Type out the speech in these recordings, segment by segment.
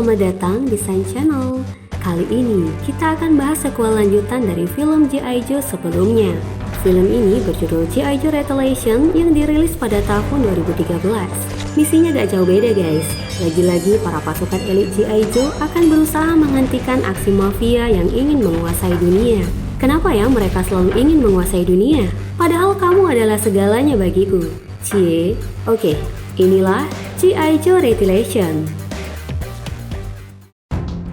selamat datang di Sains Channel. Kali ini kita akan bahas sequel lanjutan dari film G.I. Joe sebelumnya. Film ini berjudul G.I. Joe Retaliation yang dirilis pada tahun 2013. Misinya gak jauh beda guys. Lagi-lagi para pasukan elit G.I. Joe akan berusaha menghentikan aksi mafia yang ingin menguasai dunia. Kenapa ya mereka selalu ingin menguasai dunia? Padahal kamu adalah segalanya bagiku. Cie, oke, inilah G.I. Joe Retaliation.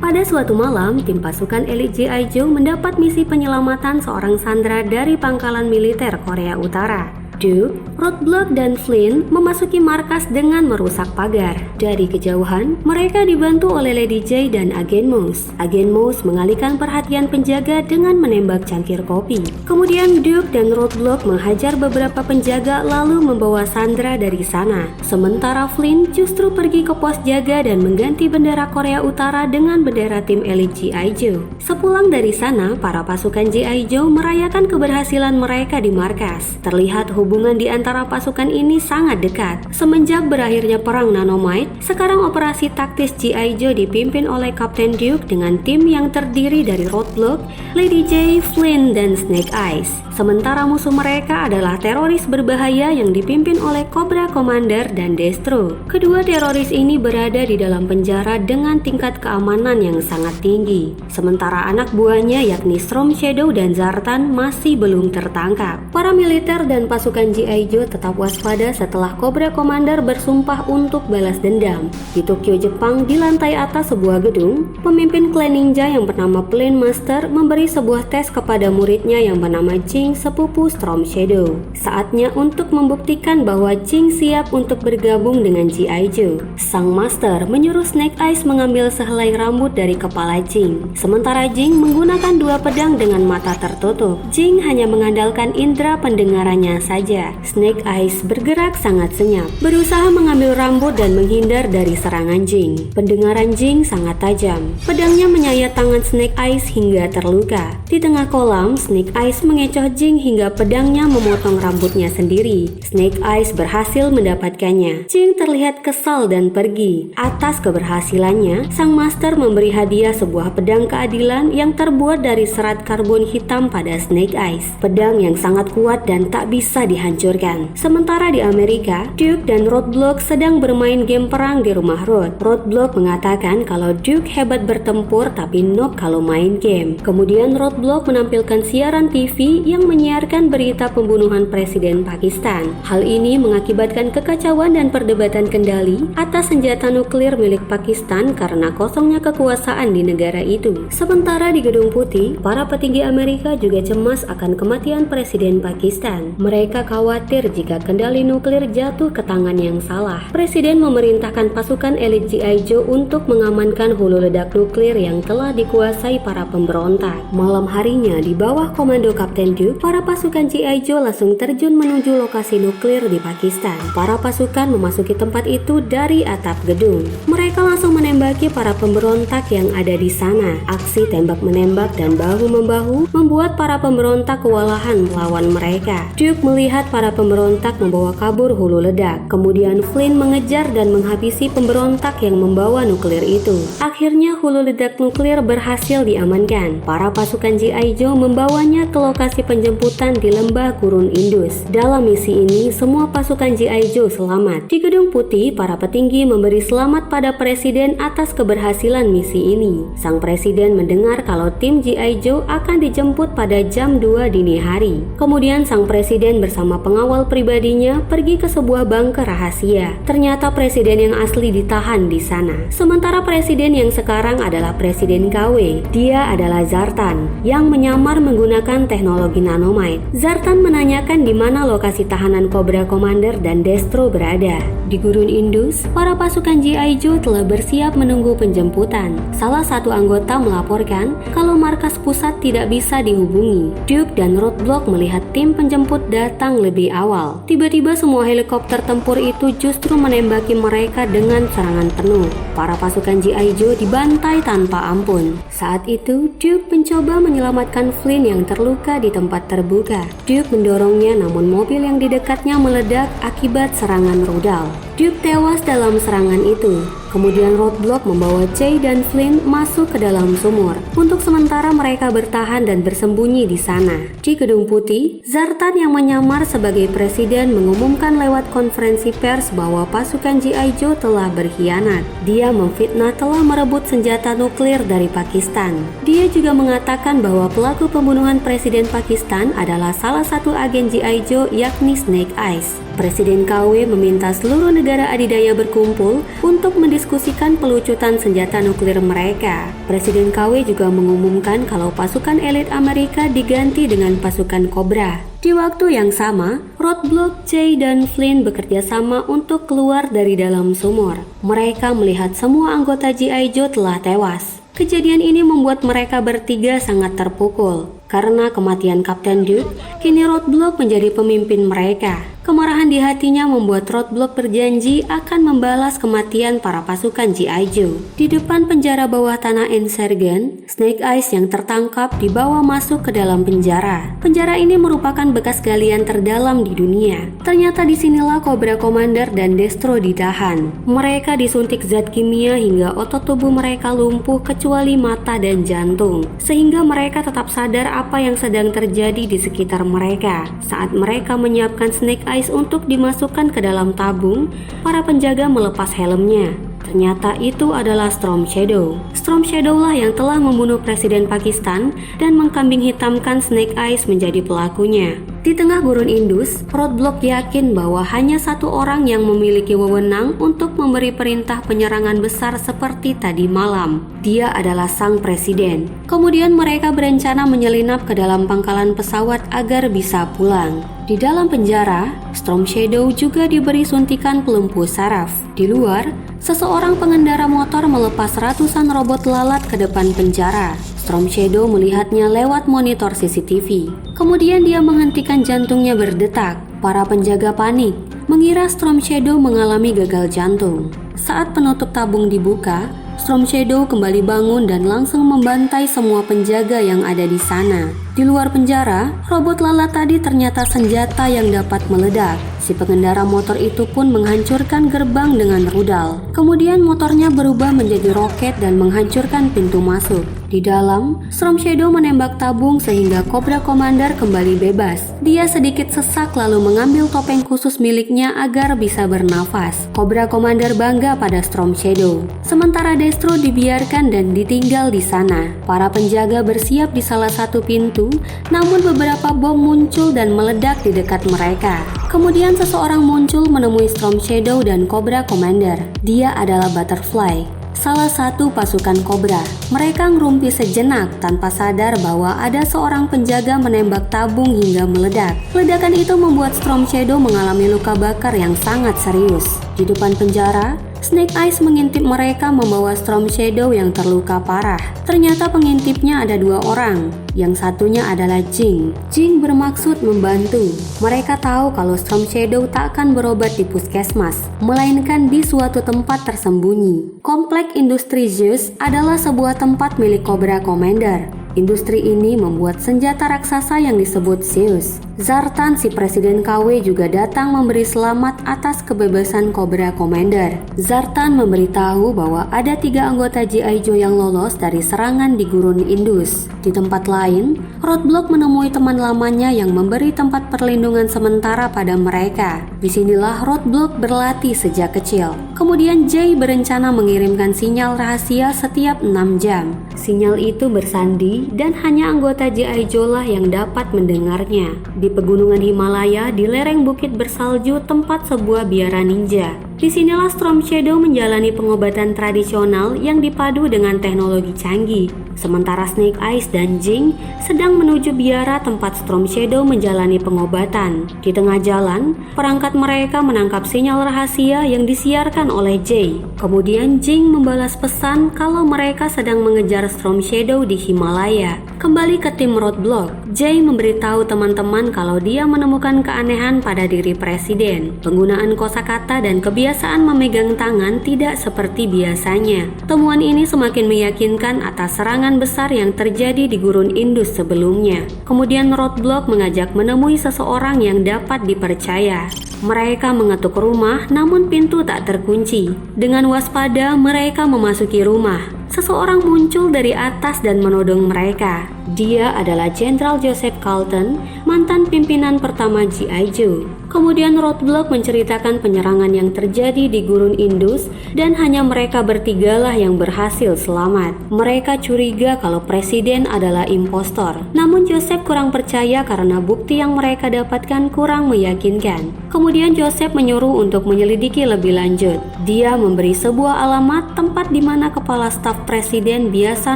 Pada suatu malam, tim pasukan elit G.I. Joe mendapat misi penyelamatan seorang sandera dari pangkalan militer Korea Utara. Duke, Roadblock, dan Flynn memasuki markas dengan merusak pagar. Dari kejauhan, mereka dibantu oleh Lady J dan Agen Mouse. Agen Mouse mengalihkan perhatian penjaga dengan menembak cangkir kopi. Kemudian Duke dan Roadblock menghajar beberapa penjaga lalu membawa Sandra dari sana. Sementara Flynn justru pergi ke pos jaga dan mengganti bendera Korea Utara dengan bendera tim elit G.I. Joe. Sepulang dari sana, para pasukan G.I. Joe merayakan keberhasilan mereka di markas. Terlihat hubungan di antara pasukan ini sangat dekat. Semenjak berakhirnya perang Nanomite, sekarang operasi taktis G.I. Joe dipimpin oleh Kapten Duke dengan tim yang terdiri dari Roadblock, Lady J, Flynn, dan Snake Eyes. Sementara musuh mereka adalah teroris berbahaya yang dipimpin oleh Cobra Commander dan Destro. Kedua teroris ini berada di dalam penjara dengan tingkat keamanan yang sangat tinggi. Sementara anak buahnya yakni Storm Shadow dan Zartan masih belum tertangkap. Para militer dan pasukan G.I. Joe tetap waspada setelah Cobra Commander bersumpah untuk balas dendam. Di Tokyo, Jepang, di lantai atas sebuah gedung, pemimpin klan ninja yang bernama Plane Master memberi sebuah tes kepada muridnya yang bernama Jing, sepupu Storm Shadow. Saatnya untuk membuktikan bahwa Jing siap untuk bergabung dengan G.I. Joe. Sang Master menyuruh Snake Eyes mengambil sehelai rambut dari kepala Jing. Sementara Jing menggunakan dua pedang dengan mata tertutup. Jing hanya mengandalkan indera pendengarannya saja. Snake Eyes bergerak sangat senyap, berusaha mengambil rambut dan menghindar dari serangan Jing. Pendengaran Jing sangat tajam. Pedangnya menyayat tangan Snake Eyes hingga terluka. Di tengah kolam, Snake Eyes mengecoh Jing hingga pedangnya memotong rambutnya sendiri. Snake Eyes berhasil mendapatkannya. Jing terlihat kesal dan pergi. Atas keberhasilannya, sang master memberi hadiah sebuah pedang keadilan yang terbuat dari serat karbon hitam pada Snake Eyes. Pedang yang sangat kuat dan tak bisa dihancurkan. Sementara di Amerika, Duke dan Roadblock sedang bermain game perang di rumah Road. Roadblock mengatakan kalau Duke hebat bertempur tapi noob kalau main game. Kemudian Roadblock menampilkan siaran TV yang menyiarkan berita pembunuhan Presiden Pakistan. Hal ini mengakibatkan kekacauan dan perdebatan kendali atas senjata nuklir milik Pakistan karena kosongnya kekuasaan di negara itu. Sementara di Gedung Putih, para petinggi Amerika juga cemas akan kematian Presiden Pakistan. Mereka khawatir jika kendali nuklir jatuh ke tangan yang salah. Presiden memerintahkan pasukan elit G.I. Joe untuk mengamankan hulu ledak nuklir yang telah dikuasai para pemberontak. Malam harinya, di bawah komando Kapten Duke, para pasukan G.I. Joe langsung terjun menuju lokasi nuklir di Pakistan. Para pasukan memasuki tempat itu dari atap gedung. Mereka langsung menembaki para pemberontak yang ada di sana. Aksi tembak-menembak dan bahu-membahu membuat para pemberontak kewalahan melawan mereka. Duke melihat para pemberontak membawa kabur hulu ledak. Kemudian Flynn mengejar dan menghabisi pemberontak yang membawa nuklir itu. Akhirnya hulu ledak nuklir berhasil diamankan. Para pasukan G.I. Joe membawanya ke lokasi penjemputan di lembah gurun Indus. Dalam misi ini, semua pasukan G.I. Joe selamat. Di Gedung Putih, para petinggi memberi selamat pada presiden atas keberhasilan misi ini. Sang presiden mendengar kalau tim G.I. Joe akan dijemput pada jam 2 dini hari. Kemudian sang presiden bersama pengawal pribadinya pergi ke sebuah bunker rahasia. Ternyata presiden yang asli ditahan di sana. Sementara presiden yang sekarang adalah Presiden KW. Dia adalah Zartan yang menyamar menggunakan teknologi Nanomite. Zartan menanyakan di mana lokasi tahanan Cobra Commander dan Destro berada. Di gurun Indus, para pasukan G.I. Joe telah bersiap menunggu penjemputan. Salah satu anggota melaporkan kalau markas pusat tidak bisa dihubungi. Duke dan Roadblock melihat tim penjemput datang lebih awal. Tiba-tiba semua helikopter tempur itu justru menembaki mereka dengan serangan penuh. Para pasukan G.I. Joe dibantai tanpa ampun. Saat itu, Duke mencoba menyelamatkan Flynn yang terluka di tempat terbuka. Duke mendorongnya namun mobil yang di dekatnya meledak akibat serangan rudal. Duke tewas dalam serangan itu. Kemudian Roadblock membawa Jay dan Flynn masuk ke dalam sumur. Untuk sementara mereka bertahan dan bersembunyi di sana. Di Gedung Putih, Zartan yang menyamar sebagai presiden mengumumkan lewat konferensi pers bahwa pasukan G.I. Joe telah berkhianat. Dia memfitnah telah merebut senjata nuklir dari Pakistan. Dia juga mengatakan bahwa pelaku pembunuhan Presiden Pakistan adalah salah satu agen G.I. Joe yakni Snake Eyes. Presiden KW meminta seluruh negara adidaya berkumpul untuk mendiskusikan pelucutan senjata nuklir mereka. Presiden KW juga mengumumkan kalau pasukan elit Amerika diganti dengan pasukan Cobra. Di waktu yang sama, Roadblock, Jay, dan Flynn bekerja sama untuk keluar dari dalam sumur. Mereka melihat semua anggota G.I. Joe telah tewas. Kejadian ini membuat mereka bertiga sangat terpukul. Karena kematian Kapten Duke, kini Roadblock menjadi pemimpin mereka. Kemarahan di hatinya membuat Roadblock berjanji akan membalas kematian para pasukan G.I. Joe. Di depan penjara bawah tanah Ensergen, Snake Eyes yang tertangkap dibawa masuk ke dalam penjara. Penjara ini merupakan bekas galian terdalam di dunia. Ternyata disinilah Cobra Commander dan Destro ditahan. Mereka disuntik zat kimia hingga otot tubuh mereka lumpuh kecuali mata dan jantung. Sehingga mereka tetap sadar apa yang sedang terjadi di sekitar mereka. Saat mereka menyiapkan Snake Eyes untuk dimasukkan ke dalam tabung, para penjaga melepas helmnya. Ternyata itu adalah Storm Shadow. Storm Shadow lah yang telah membunuh Presiden Pakistan dan mengkambing hitamkan Snake Eyes menjadi pelakunya. Di tengah gurun Indus, Roadblock yakin bahwa hanya satu orang yang memiliki wewenang untuk memberi perintah penyerangan besar seperti tadi malam. Dia adalah sang presiden. Kemudian mereka berencana menyelinap ke dalam pangkalan pesawat agar bisa pulang. Di dalam penjara, Storm Shadow juga diberi suntikan pelumpuh saraf. Di luar, seseorang pengendara motor melepas ratusan robot lalat ke depan penjara. Storm Shadow melihatnya lewat monitor CCTV. Kemudian dia menghentikan jantungnya berdetak. Para penjaga panik, mengira Storm Shadow mengalami gagal jantung. Saat penutup tabung dibuka, Storm Shadow kembali bangun dan langsung membantai semua penjaga yang ada di sana. Di luar penjara, robot lalat tadi ternyata senjata yang dapat meledak. Si pengendara motor itu pun menghancurkan gerbang dengan rudal. Kemudian motornya berubah menjadi roket dan menghancurkan pintu masuk. Di dalam, Storm Shadow menembak tabung sehingga Cobra Commander kembali bebas. Dia sedikit sesak lalu mengambil topeng khusus miliknya agar bisa bernafas. Cobra Commander bangga pada Storm Shadow. Sementara Destro dibiarkan dan ditinggal di sana. Para penjaga bersiap di salah satu pintu, namun beberapa bom muncul dan meledak di dekat mereka. Kemudian seseorang muncul menemui Storm Shadow dan Cobra Commander. Dia adalah Butterfly, salah satu pasukan Cobra. Mereka ngerumpi sejenak tanpa sadar bahwa ada seorang penjaga menembak tabung hingga meledak. Ledakan itu membuat Storm Shadow mengalami luka bakar yang sangat serius. Di depan penjara, Snake Eyes mengintip mereka membawa Storm Shadow yang terluka parah. Ternyata pengintipnya ada dua orang. Yang satunya adalah Jing. Jing bermaksud membantu. Mereka tahu kalau Storm Shadow tak akan berobat di puskesmas, melainkan di suatu tempat tersembunyi. Komplek Industri Zeus adalah sebuah tempat milik Cobra Commander. Industri ini membuat senjata raksasa yang disebut Zeus. Zartan, si presiden KW, juga datang memberi selamat atas kebebasan Cobra Commander. Zartan memberitahu bahwa ada 3 anggota G.I. Joe yang lolos dari serangan di gurun Indus. Di tempat lain, Roadblock menemui teman lamanya yang memberi tempat perlindungan sementara pada mereka. Disinilah Roadblock berlatih sejak kecil. Kemudian Jay berencana mengirimkan sinyal rahasia setiap 6 jam. Sinyal itu bersandi dan hanya anggota G.I. Joe lah yang dapat mendengarnya. Di pegunungan Himalaya, di lereng bukit bersalju tempat sebuah biara ninja. Disinilah Storm Shadow menjalani pengobatan tradisional yang dipadu dengan teknologi canggih. Sementara Snake Eyes dan Jing sedang menuju biara tempat Storm Shadow menjalani pengobatan. Di tengah jalan, perangkat mereka menangkap sinyal rahasia yang disiarkan oleh Jay. Kemudian Jing membalas pesan kalau mereka sedang mengejar Storm Shadow di Himalaya. Kembali ke tim Roadblock, Jay memberitahu teman-teman kalau dia menemukan keanehan pada diri presiden. Penggunaan kosakata dan kebiasaan kebiasaan memegang tangan tidak seperti biasanya. Temuan ini semakin meyakinkan atas serangan besar yang terjadi di gurun Indus sebelumnya. Kemudian Roadblock mengajak menemui seseorang yang dapat dipercaya. Mereka mengetuk rumah, namun pintu tak terkunci. Dengan waspada, mereka memasuki rumah. Seseorang muncul dari atas dan menodong mereka. Dia adalah Jenderal Joseph Carlton, mantan pimpinan pertama G.I. Joe. Kemudian Roadblock menceritakan penyerangan yang terjadi di gurun Indus dan hanya mereka bertigalah yang berhasil selamat. Mereka curiga kalau presiden adalah impostor. Namun Joseph kurang percaya karena bukti yang mereka dapatkan kurang meyakinkan. Kemudian Joseph menyuruh untuk menyelidiki lebih lanjut. Dia memberi sebuah alamat tempat di mana kepala staf presiden biasa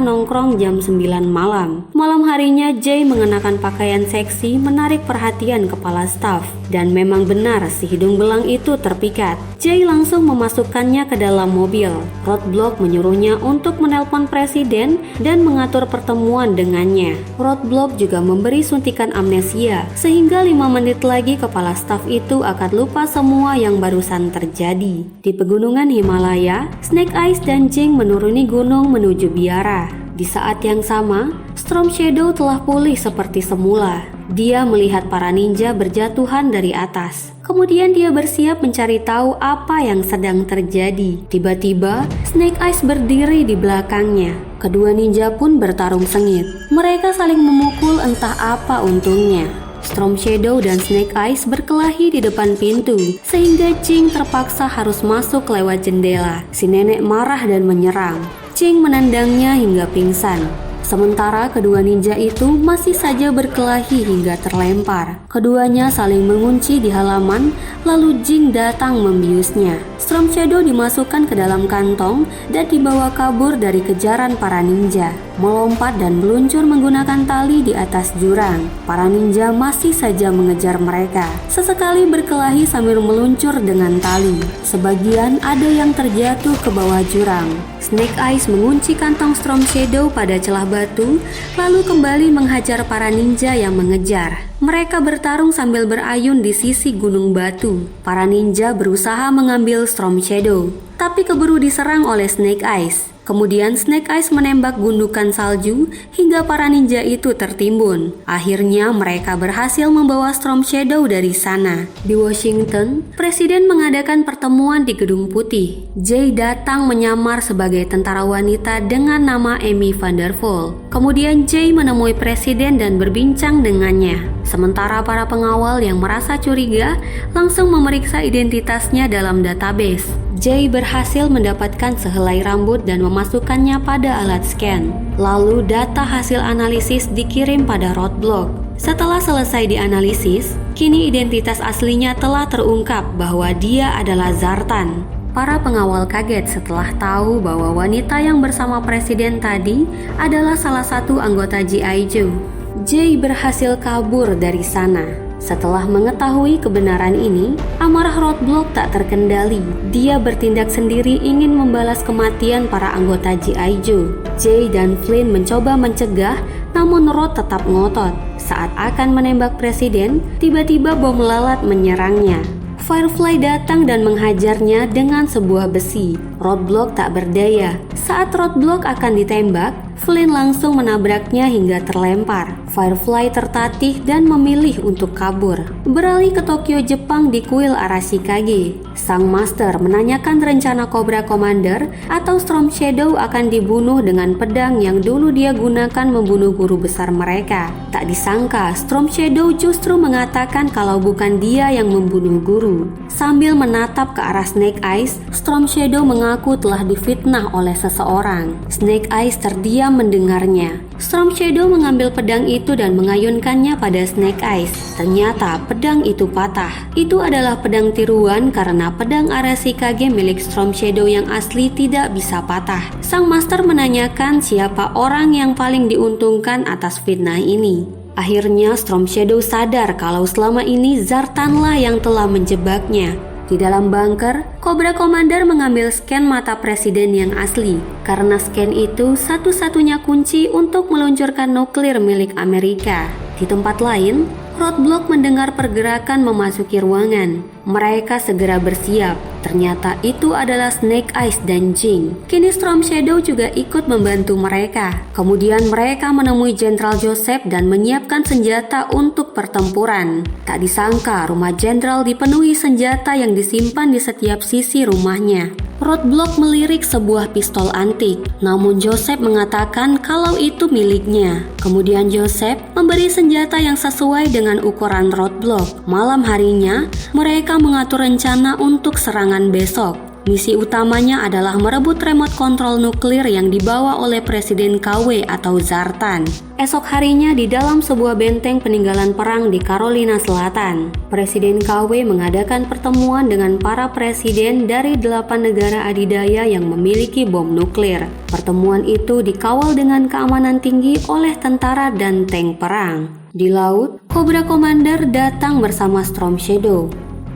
nongkrong jam 9 malam. Malam harinya Jay mengenakan pakaian seksi menarik perhatian kepala staf. Dan memang benar si hidung belang itu terpikat. Jay langsung memasukkannya ke dalam mobil. Roadblock menyuruhnya untuk menelpon presiden dan mengatur pertemuan dengannya. Roadblock juga memberi suntikan amnesia, sehingga 5 menit lagi kepala staf itu akan lupa semua yang barusan terjadi. Di pegunungan Himalaya, Snake Eyes dan Jing menuruni gunung menuju biara. Di saat yang sama, Storm Shadow telah pulih seperti semula. Dia melihat para ninja berjatuhan dari atas. Kemudian dia bersiap mencari tahu apa yang sedang terjadi. Tiba-tiba, Snake Eyes berdiri di belakangnya. Kedua ninja pun bertarung sengit. Mereka saling memukul entah apa untungnya. Storm Shadow dan Snake Eyes berkelahi di depan pintu, sehingga Jing terpaksa harus masuk lewat jendela. Si nenek marah dan menyerang. Jing menendangnya hingga pingsan. Sementara kedua ninja itu masih saja berkelahi hingga terlempar. Keduanya saling mengunci di halaman, lalu Jing datang membiusnya. Storm Shadow dimasukkan ke dalam kantong dan dibawa kabur dari kejaran para ninja. Melompat dan meluncur menggunakan tali di atas jurang. Para ninja masih saja mengejar mereka. Sesekali berkelahi sambil meluncur dengan tali. Sebagian ada yang terjatuh ke bawah jurang. Snake Eyes mengunci kantong Storm Shadow pada celah batu, lalu kembali menghajar para ninja yang mengejar. Mereka bertarung sambil berayun di sisi gunung batu. Para ninja berusaha mengambil Storm Shadow, tapi keburu diserang oleh Snake Eyes. Kemudian Snake Eyes menembak gundukan salju hingga para ninja itu tertimbun. Akhirnya mereka berhasil membawa Storm Shadow dari sana. Di Washington, Presiden mengadakan pertemuan di Gedung Putih. Jay datang menyamar sebagai tentara wanita dengan nama Amy Vandervool. Kemudian Jay menemui Presiden dan berbincang dengannya. Sementara para pengawal yang merasa curiga langsung memeriksa identitasnya dalam database. Jay berhasil mendapatkan sehelai rambut dan memasukkannya pada alat scan. Lalu data hasil analisis dikirim pada Roadblock. Setelah selesai dianalisis, kini identitas aslinya telah terungkap bahwa dia adalah Zartan. Para pengawal kaget setelah tahu bahwa wanita yang bersama presiden tadi adalah salah satu anggota G.I. Joe. Jay berhasil kabur dari sana. Setelah mengetahui kebenaran ini, amarah Roadblock tak terkendali. Dia bertindak sendiri ingin membalas kematian para anggota G.I. Joe. Jay dan Flynn mencoba mencegah, namun Rod tetap ngotot. Saat akan menembak presiden, tiba-tiba bom lalat menyerangnya. Firefly datang dan menghajarnya dengan sebuah besi. Roadblock tak berdaya. Saat Roadblock akan ditembak, Flynn langsung menabraknya hingga terlempar. Firefly tertatih dan memilih untuk kabur. Beralih ke Tokyo, Jepang di kuil Arashikage. Sang Master menanyakan rencana Cobra Commander atau Storm Shadow akan dibunuh dengan pedang yang dulu dia gunakan membunuh guru besar mereka. Tak disangka, Storm Shadow justru mengatakan kalau bukan dia yang membunuh guru. Sambil menatap ke arah Snake Eyes, Storm Shadow mengaku telah difitnah oleh seseorang. Snake Eyes terdiam mendengarnya. Storm Shadow mengambil pedang itu dan mengayunkannya pada Snake Eyes. Ternyata pedang itu patah. Itu adalah pedang tiruan karena pedang Arashikage milik Storm Shadow yang asli tidak bisa patah. Sang Master menanyakan siapa orang yang paling diuntungkan atas fitnah ini. Akhirnya Storm Shadow sadar kalau selama ini Zartanlah yang telah menjebaknya. Di dalam bunker, Cobra Commander mengambil scan mata presiden yang asli. Karena scan itu satu-satunya kunci untuk meluncurkan nuklir milik Amerika. Di tempat lain, Roadblock mendengar pergerakan memasuki ruangan. Mereka segera bersiap. Ternyata itu adalah Snake Eyes dan Jing. Kini Storm Shadow juga ikut membantu mereka. Kemudian mereka menemui Jenderal Joseph dan menyiapkan senjata untuk pertempuran. Tak disangka rumah Jenderal dipenuhi senjata yang disimpan di setiap sisi rumahnya. Roadblock melirik sebuah pistol antik, namun Joseph mengatakan kalau itu miliknya. Kemudian Joseph memberi senjata yang sesuai dengan ukuran Roadblock. Malam harinya, mereka mengatur rencana untuk serangan besok. Misi utamanya adalah merebut remote control nuklir yang dibawa oleh Presiden KW atau Zartan. Esok harinya di dalam sebuah benteng peninggalan perang di Carolina Selatan, Presiden KW mengadakan pertemuan dengan para presiden dari 8 negara adidaya yang memiliki bom nuklir. Pertemuan itu dikawal dengan keamanan tinggi oleh tentara dan tank perang. Di laut, Cobra Commander datang bersama Storm Shadow.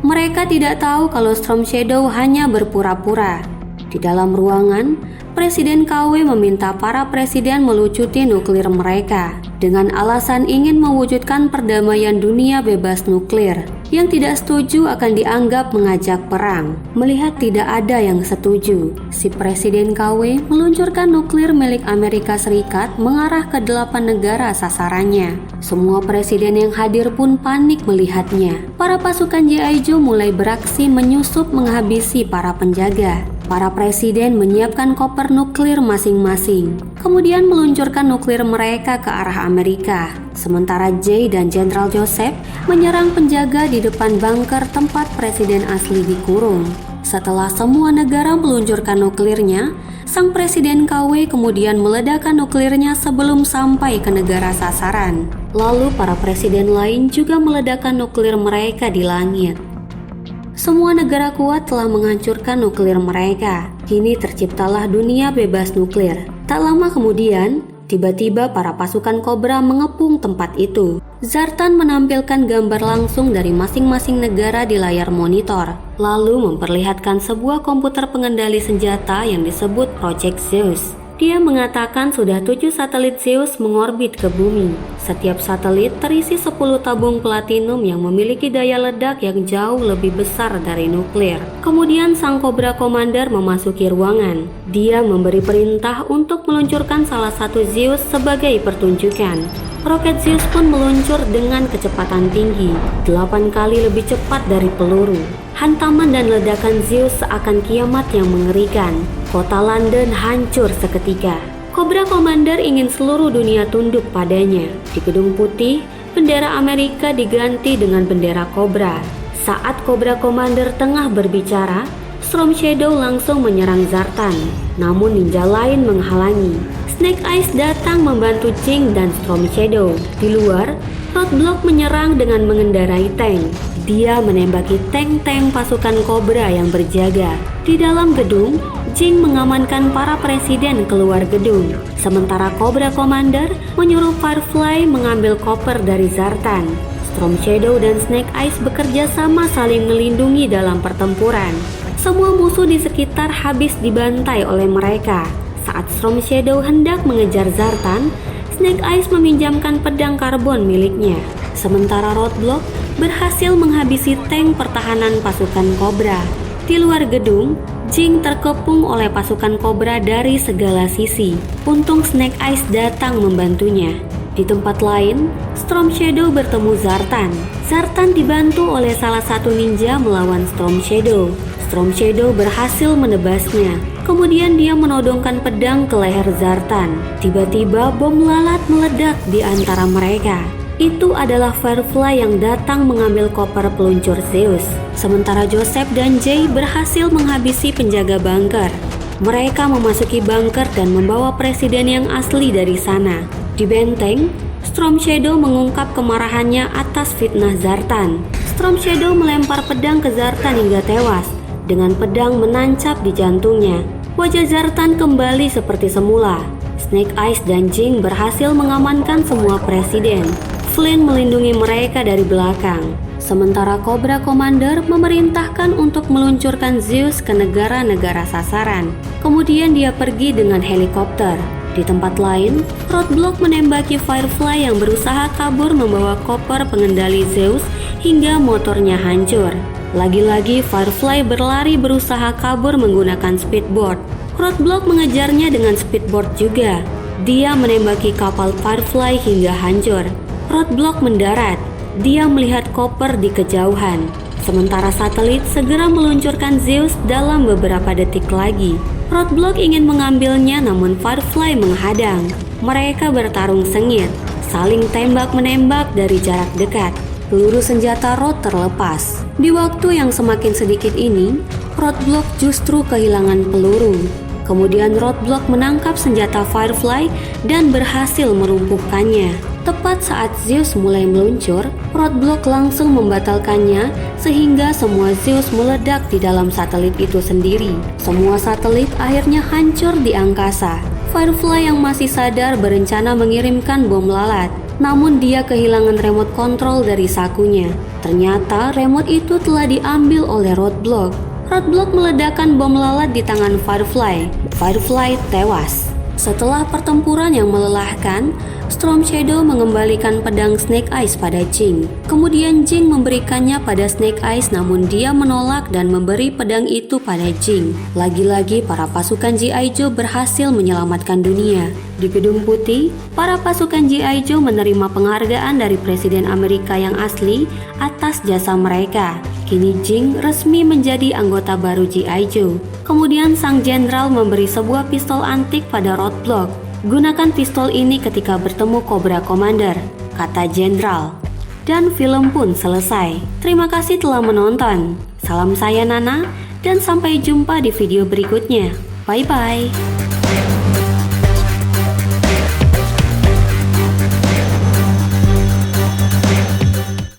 Mereka tidak tahu kalau Storm Shadow hanya berpura-pura. Di dalam ruangan, Presiden KW meminta para presiden melucuti nuklir mereka dengan alasan ingin mewujudkan perdamaian dunia bebas nuklir. Yang tidak setuju akan dianggap mengajak perang. Melihat tidak ada yang setuju, si Presiden KW meluncurkan nuklir milik Amerika Serikat mengarah ke 8 negara sasarannya. Semua presiden yang hadir pun panik melihatnya. Para pasukan G.I. Joe mulai beraksi menyusup menghabisi para penjaga. Para presiden menyiapkan koper nuklir masing-masing, kemudian meluncurkan nuklir mereka ke arah Amerika. Sementara Jay dan Jenderal Joseph menyerang penjaga di depan bunker tempat presiden asli dikurung. Setelah semua negara meluncurkan nuklirnya, sang presiden KW kemudian meledakkan nuklirnya sebelum sampai ke negara sasaran. Lalu para presiden lain juga meledakkan nuklir mereka di langit. Semua negara kuat telah menghancurkan nuklir mereka. Kini terciptalah dunia bebas nuklir. Tak lama kemudian, tiba-tiba para pasukan Cobra mengepung tempat itu. Zartan menampilkan gambar langsung dari masing-masing negara di layar monitor, lalu memperlihatkan sebuah komputer pengendali senjata yang disebut Project Zeus. Dia mengatakan sudah 7 satelit Zeus mengorbit ke bumi. Setiap satelit terisi 10 tabung platinum yang memiliki daya ledak yang jauh lebih besar dari nuklir. Kemudian sang Cobra Commander memasuki ruangan. Dia memberi perintah untuk meluncurkan salah satu Zeus sebagai pertunjukan. Roket Zeus pun meluncur dengan kecepatan tinggi, 8 kali lebih cepat dari peluru. Hantaman dan ledakan Zeus seakan kiamat yang mengerikan. Kota London hancur seketika. Cobra Commander ingin seluruh dunia tunduk padanya. Di Gedung Putih, bendera Amerika diganti dengan bendera Cobra. Saat Cobra Commander tengah berbicara, Storm Shadow langsung menyerang Zartan. Namun ninja lain menghalangi. Snake Eyes datang membantu Jing dan Storm Shadow. Di luar, Roadblock menyerang dengan mengendarai tank. Dia menembaki tank-tank pasukan Cobra yang berjaga. Di dalam gedung, Jing mengamankan para presiden keluar gedung. Sementara Cobra Commander menyuruh Firefly mengambil koper dari Zartan. Storm Shadow dan Snake Eyes bekerja sama saling melindungi dalam pertempuran. Semua musuh di sekitar habis dibantai oleh mereka. Saat Storm Shadow hendak mengejar Zartan, Snake Eyes meminjamkan pedang karbon miliknya. Sementara Roadblock berhasil menghabisi tank pertahanan pasukan Cobra. Di luar gedung, Jing terkepung oleh pasukan Cobra dari segala sisi. Untung Snake Eyes datang membantunya. Di tempat lain, Storm Shadow bertemu Zartan. Zartan dibantu oleh salah satu ninja melawan Storm Shadow. Storm Shadow berhasil menebasnya. Kemudian dia menodongkan pedang ke leher Zartan. Tiba-tiba bom lalat meledak di antara mereka. Itu adalah Firefly yang datang mengambil koper peluncur Zeus. Sementara Joseph dan Jay berhasil menghabisi penjaga bunker. Mereka memasuki bunker dan membawa presiden yang asli dari sana. Di benteng, Storm Shadow mengungkap kemarahannya atas fitnah Zartan. Storm Shadow melempar pedang ke Zartan hingga tewas. Dengan pedang menancap di jantungnya. Wajah Zartan kembali seperti semula. Snake Eyes dan Jing berhasil mengamankan semua presiden. Flynn melindungi mereka dari belakang. Sementara Cobra Commander memerintahkan untuk meluncurkan Zeus ke negara-negara sasaran. Kemudian dia pergi dengan helikopter. Di tempat lain, Roadblock menembaki Firefly yang berusaha kabur membawa koper pengendali Zeus hingga motornya hancur. Lagi-lagi Firefly berlari berusaha kabur menggunakan speedboard. Roadblock mengejarnya dengan speedboard juga. Dia menembaki kapal Firefly hingga hancur. Roadblock mendarat. Dia melihat koper di kejauhan. Sementara satelit segera meluncurkan Zeus dalam beberapa detik lagi. Roadblock ingin mengambilnya namun Firefly menghadang. Mereka bertarung sengit, saling tembak-menembak dari jarak dekat. Peluru senjata Rod terlepas. Di waktu yang semakin sedikit ini, Roadblock justru kehilangan peluru. Kemudian Roadblock menangkap senjata Firefly dan berhasil melumpuhkannya. Tepat saat Zeus mulai meluncur, Roadblock langsung membatalkannya sehingga semua Zeus meledak di dalam satelit itu sendiri. Semua satelit akhirnya hancur di angkasa. Firefly yang masih sadar berencana mengirimkan bom lalat, namun dia kehilangan remote control dari sakunya. Ternyata remote itu telah diambil oleh Roadblock. Roadblock meledakkan bom lalat di tangan Firefly. Firefly tewas. Setelah pertempuran yang melelahkan, Storm Shadow mengembalikan pedang Snake Eyes pada Jing. Kemudian Jing memberikannya pada Snake Eyes namun dia menolak dan memberi pedang itu pada Jing. Lagi-lagi para pasukan G.I. Joe berhasil menyelamatkan dunia. Di Gedung Putih, para pasukan G.I. Joe menerima penghargaan dari Presiden Amerika yang asli atas jasa mereka. Kini Jing resmi menjadi anggota baru G.I. Joe. Kemudian sang jenderal memberi sebuah pistol antik pada Roadblock. Gunakan pistol ini ketika bertemu Cobra Commander, kata jenderal. Dan film pun selesai. Terima kasih telah menonton. Salam saya Nana dan sampai jumpa di video berikutnya. Bye-bye.